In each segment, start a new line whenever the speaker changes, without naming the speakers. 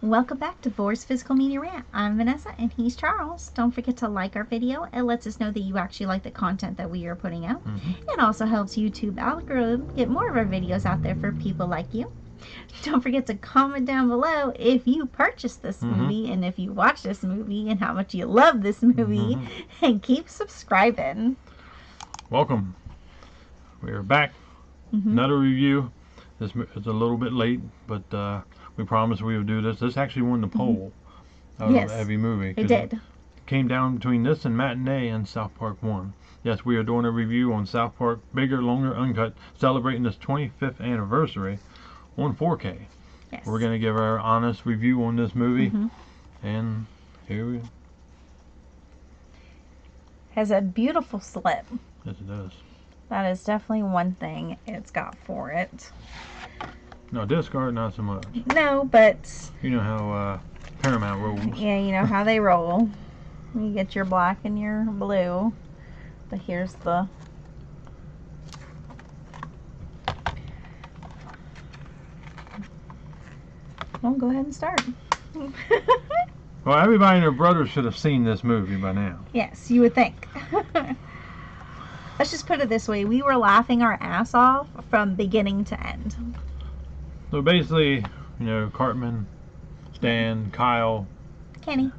Welcome back to Vor's Physical Media Rant. I'm Vanessa and he's Charles. Don't forget to like our video. It lets us know that you actually like the content that we are putting out. It also helps YouTube algorithm get more of our videos out there for people like you. Don't forget to comment down below if you purchased this movie and if you watched this movie and how much you love this movie. And keep subscribing.
Welcome. We are back. Another review. This is a little bit late, but we promised we would do this. This actually won the poll of every movie.
It did.
It came down between this and Matinee and South Park 1. Yes, we are doing a review on South Park Bigger, Longer, Uncut, celebrating this 25th anniversary on 4K.
Yes.
We're going to give our honest review on this movie. And here we go.
Has a beautiful slip.
Yes, it does.
That is definitely one thing it's got for it.
No, disc art, not so much.
No, but...
You know how Paramount rolls.
Yeah, you know how they roll. You get your black and your blue. But here's the... Well, go ahead and start.
Well, everybody and their brothers should have seen this movie by now.
Yes, you would think. Let's just put it this way. We were laughing our ass off from beginning to end.
So basically, you know, Cartman, Stan, Kyle,
Kenny.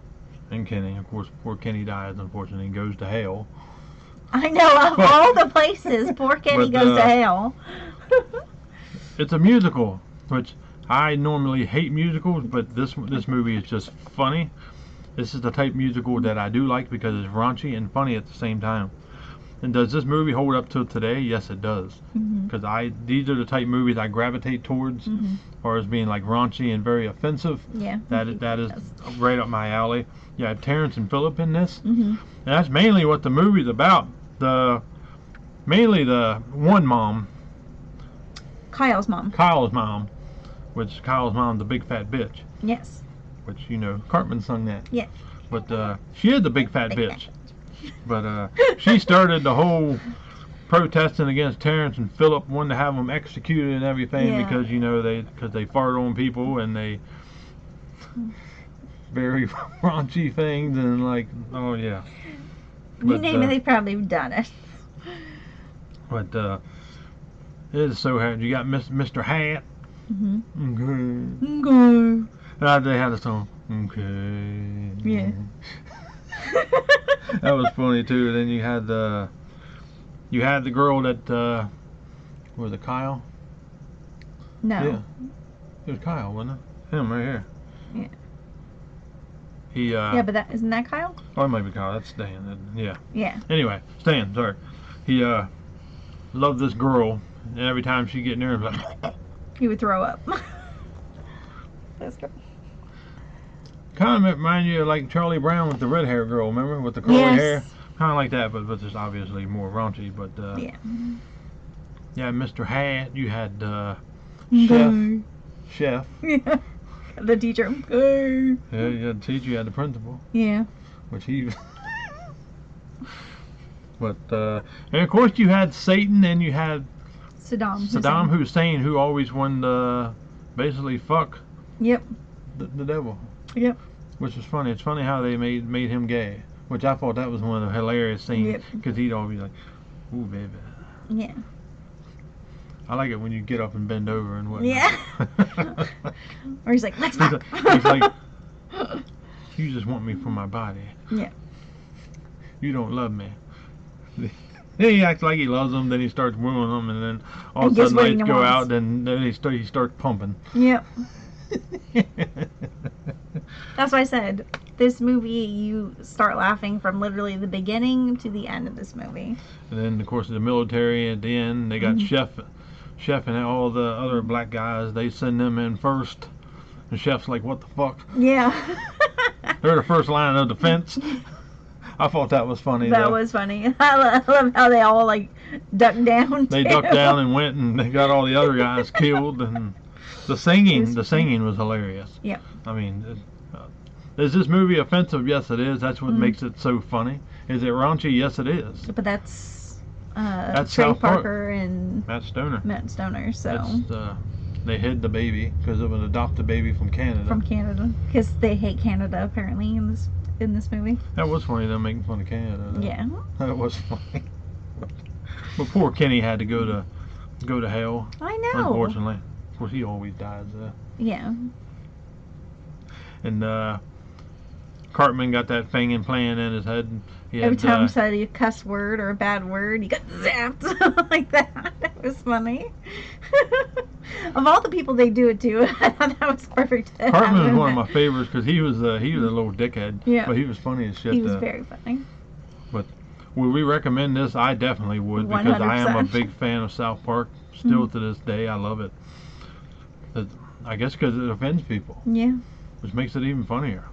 And Kenny. Of course, poor Kenny dies, unfortunately, and goes to hell.
I know, of all the places, poor Kenny goes to hell.
It's a musical, which I normally hate musicals, but this movie is just funny. This is the type of musical that I do like because it's raunchy and funny at the same time. And does this movie hold up to today? Yes, it does. Because these are the type of movies I gravitate towards, as far as being like raunchy and very offensive.
Yeah.
That is right up my alley. You have Terrence and Phillip in this, and that's mainly what the movie's about. Mainly the one mom.
Kyle's mom.
Kyle's mom, which Kyle's mom's the big fat bitch.
Yes.
Which, you know, Cartman sung that.
Yeah.
But she is the big fat bitch. But she started the whole protesting against Terrence and Phillip, wanting to have them executed and everything because, you know, they fart on people and they very raunchy things and like, oh yeah.
You name it, they've probably done it.
But it is so hard. You got Mr. Hat. Okay. They had a song. Okay.
Yeah.
That was funny too. Then you had the girl that was it Kyle?
No.
Yeah. It was Kyle, wasn't it? Him right here.
Yeah.
He
yeah, but isn't that Kyle?
Oh, it might be Kyle. That's Stan. Yeah.
Yeah.
Anyway, Stan. Sorry. He loved this girl, and every time she get near him, like,
he would throw up. That's good.
Kind of remind you of like Charlie Brown with the red hair girl, remember, with the curly hair, kind of like that, but just obviously more raunchy. But yeah, Mr. Hat. You had Chef.
Yeah. The teacher.
Yeah, you had the teacher. You had the principal.
Yeah.
Which he. But and of course you had Satan, and you had Saddam Hussein, who always wanted to basically fuck.
Yep.
The devil.
Yep.
Which is funny. It's funny how they made him gay, which I thought that was one of the hilarious scenes because he'd always be like, "Ooh, baby."
Yeah.
I like it when you get up and bend over and whatnot.
Yeah. Or he's like, "Let's fuck."
He's like, "You just want me for my body.
Yeah.
You don't love me." Then he acts like he loves them. Then he starts wooing them, and then all of a sudden lights go out. Then he starts pumping.
Yep. That's why I said this movie, you start laughing from literally the beginning to the end of this movie.
And then of course the military at the end, they got Chef and all the other black guys. They send them in first, and Chef's like, "What the fuck?"
Yeah.
They're the first line of defense. I thought that was funny.
That was funny. I love how they all like ducked down.
They ducked down and went, and they got all the other guys killed. And the singing was hilarious.
Yeah.
I mean, is this movie offensive? Yes, it is. That's what makes it so funny. Is it raunchy? Yes, it is.
But that's
Trey
Parker and
Matt Stoner.
So
they hid the baby because it was an adopted baby from Canada.
From Canada, because they hate Canada apparently in this movie.
That was funny, them making fun of Canada, though.
Yeah.
That was funny. But poor Kenny had to go to hell.
I know.
Unfortunately, of course, he always dies there.
Yeah.
And Cartman got that thing implanted in his head.
Every time he said a cuss word or a bad word, he got zapped like that. That was funny. Of all the people they do it to, I thought that was perfect.
Cartman was one of my favorites because he was a little dickhead.
Yeah.
But he was funny as shit.
He was very funny.
But would we recommend this? I definitely would, because
100%.
I am a big fan of South Park. Still to this day, I love it. I guess because it offends people.
Yeah.
Which makes it even funnier.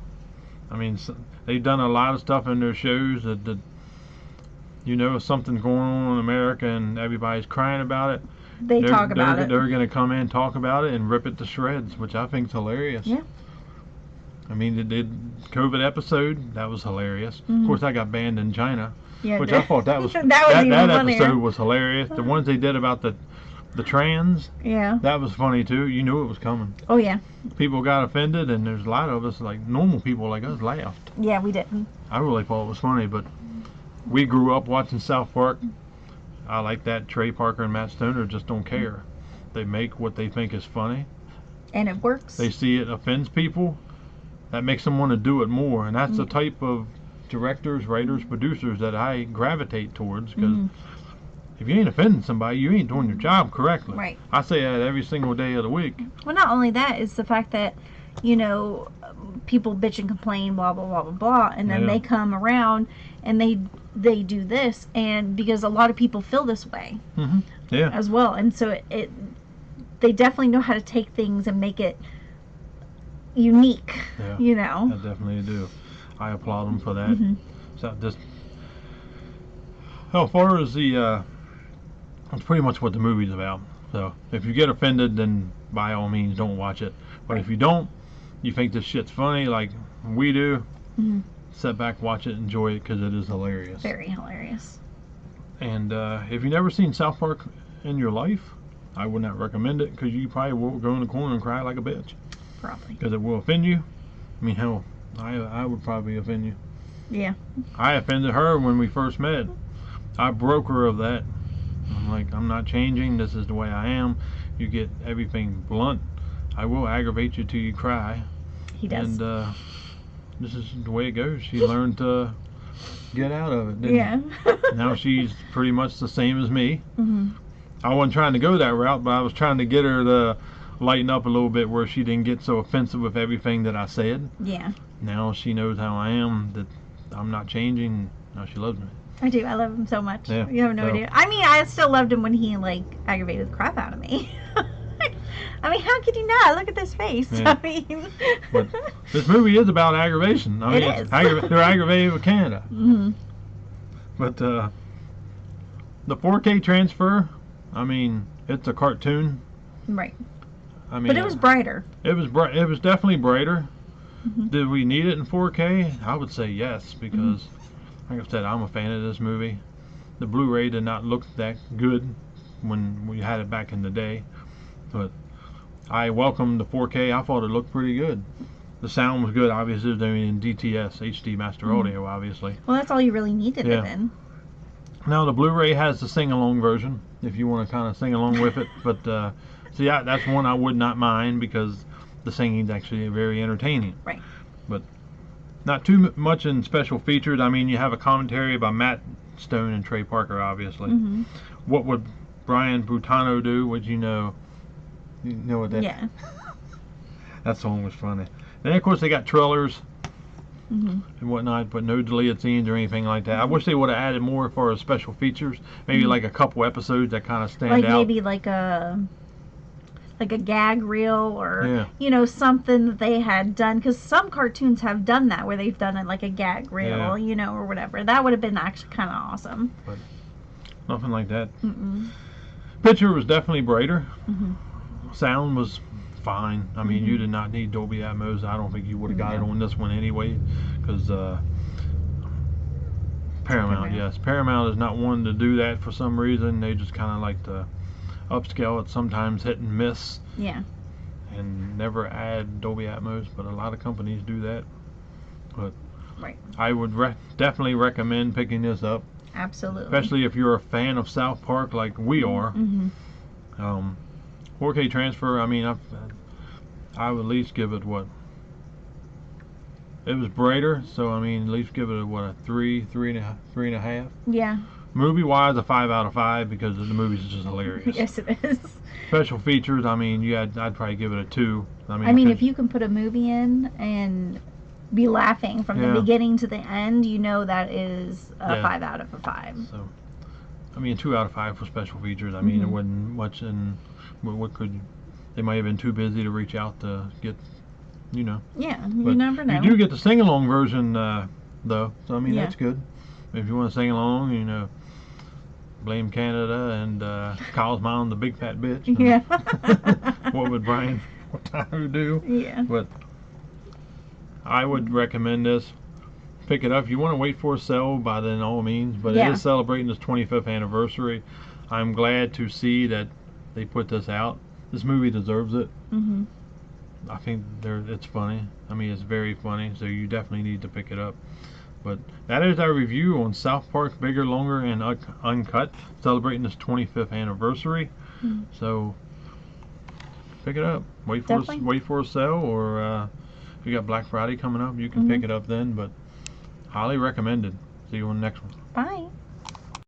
I mean, they've done a lot of stuff in their shows that if something's going on in America and everybody's crying about it,
They talk about it.
They're going to come in, talk about it, and rip it to shreds, which I think is hilarious.
Yeah.
I mean, they did COVID episode, that was hilarious. Of course, I got banned in China,
Yeah,
which I thought that was
even
that
funnier.
episode was hilarious. The ones they did about the trans,
Yeah.
that was funny too. You knew it was coming.
Oh yeah.
People got offended, and there's a lot of us, like normal people like us, laughed.
Yeah, we didn't.
I really thought it was funny, but we grew up watching South Park. I like that Trey Parker and Matt Stoner just don't care. They make what they think is funny.
And it works.
They see it offends people. That makes them want to do it more. And that's the type of directors, writers, producers that I gravitate towards. Because if you ain't offending somebody, you ain't doing your job correctly.
Right.
I say that every single day of the week.
Well, not only that, it's the fact that, people bitch and complain, blah, blah, blah, blah, blah. And then they come around and they do this. And because a lot of people feel this way
Yeah.
as well. And so they definitely know how to take things and make it unique,
Yeah. I definitely do. I applaud them for that. So just as far as that's pretty much what the movie's about. So if you get offended, then by all means don't watch it. But if you don't, you think this shit's funny like we do, sit back, watch it, enjoy it, because it is hilarious.
Very hilarious.
And if you've never seen South Park in your life, I would not recommend it, because you probably will go in the corner and cry like a bitch.
Probably.
Because it will offend you. I mean, hell, I would probably offend you.
Yeah.
I offended her when we first met. I broke her of that. I'm like, I'm not changing. This is the way I am. You get everything blunt, I will aggravate you till you cry.
He does.
And this is the way it goes. She learned to get out of it, didn't she? Now she's pretty much the same as me. I wasn't trying to go that route, but I was trying to get her to lighten up a little bit where she didn't get so offensive with everything that I said.
Yeah.
Now she knows how I am, that I'm not changing. Now she loves me.
I do. I love him so much.
Yeah,
You have no idea. I mean, I still loved him when he, aggravated the crap out of me. I mean, how could you not? Look at this face.
Yeah.
I mean...
But this movie is about aggravation. I mean,
It is.
They're aggravated with Canada. But the 4K transfer, I mean, it's a cartoon.
Right.
I mean,
But it was brighter.
It was bright. It was definitely brighter. Did we need it in 4K? I would say yes, because, like I said, I'm a fan of this movie. The Blu-ray did not look that good when we had it back in the day, but I welcomed the 4K. I thought it looked pretty good. The sound was good, obviously. I mean, in DTS, HD Master Audio, obviously.
Well, that's all you really needed it in.
Now the Blu-ray has the sing-along version, if you want to kind of sing along with it. But see, that's one I would not mind, because the singing's actually very entertaining.
Right.
But not too much in special features. I mean, you have a commentary by Matt Stone and Trey Parker, obviously. What would Brian Butano do? Would you know? You know what that?
Yeah.
That song was funny. Then of course they got trailers and whatnot, but no deleted scenes or anything like that. I wish they would have added more as far as special features. Maybe like a couple episodes that kind of stand out.
Maybe like a gag reel, or
Yeah.
something that they had done, because some cartoons have done that, where they've done it like a gag reel,
Yeah.
or whatever. That would have been actually kind of awesome.
But nothing like that. Picture was definitely brighter. Sound was fine. I mean, you did not need Dolby Atmos. I don't think you would have got it on this one anyway, because Paramount, yes, Paramount is not one to do that for some reason. They just kind of like to upscale. It's sometimes hit and miss,
Yeah.
and never add Dolby Atmos, but a lot of companies do that. But
Right.
I would definitely recommend picking this up,
Absolutely.
especially if you're a fan of South Park like we are. 4K transfer. I mean, I would at least give it what. It was brighter, so I mean, at least give it a 3 and a half.
Yeah.
Movie wise, a 5 out of 5 because the movie's just hilarious.
Yes, it is.
Special features, I mean, I'd probably give it a 2.
I mean, if you can put a movie in and be laughing from the beginning to the end, you know that is a 5 out of a 5.
So, I mean, 2 out of 5 for special features. I mean, it wasn't much, and they might have been too busy to reach out to get, you know.
Yeah, you never know.
You do get the sing along version though, so I mean that's good. If you want to sing along, you know, blame Canada and Kyle's mom, the big fat bitch.
Yeah.
What would Brian do?
Yeah.
But I would recommend this. Pick it up. If you want to wait for a sale, by then all means. But it is celebrating its 25th anniversary. I'm glad to see that they put this out. This movie deserves it. I think it's funny. I mean, it's very funny. So you definitely need to pick it up. But that is our review on South Park Bigger, Longer, and Uncut, celebrating its 25th anniversary. So pick it up. Wait for a sale, or if you got Black Friday coming up, you can pick it up then. But highly recommended. See you on the next one.
Bye.